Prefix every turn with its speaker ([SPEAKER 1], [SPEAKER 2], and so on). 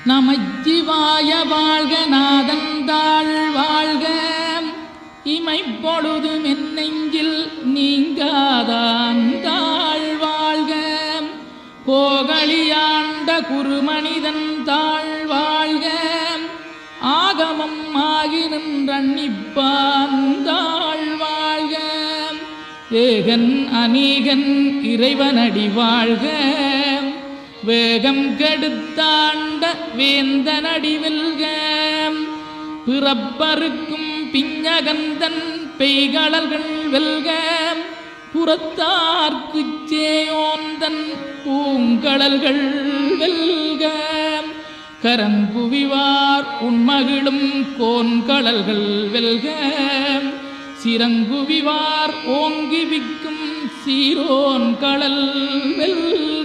[SPEAKER 1] நமச்சிவாய வாழ்க நாதந்தாள் வாழ்க இமைப்பொழுது மென்னெஞ்சில் நீங்காதாந்தாள் வாழ்க கோகலியாண்ட குருமனிதன் தாழ் வாழ்க ஆகமம் ஆகி நின்றன்னிப்பாந்தாள் வாழ்க ஏகன் அநீகன் இறைவனடி வாழ்க வேகம் கெடுத்தாண்ட வேந்தனடி வெல்க பிறப்பருக்கும் பிஞகந்தன் பெய்களர்கள் வெல்க புறத்தார்க்குச் சேயோந்தன் பூங்கடல்கள் வெல்க கரங்குவிவார் உண்மகிழும் கோன்கடல்கள் வெல்க சிறங்குவிவார் ஓங்கி விக்கும் சீரோன் கடல் வெல்க.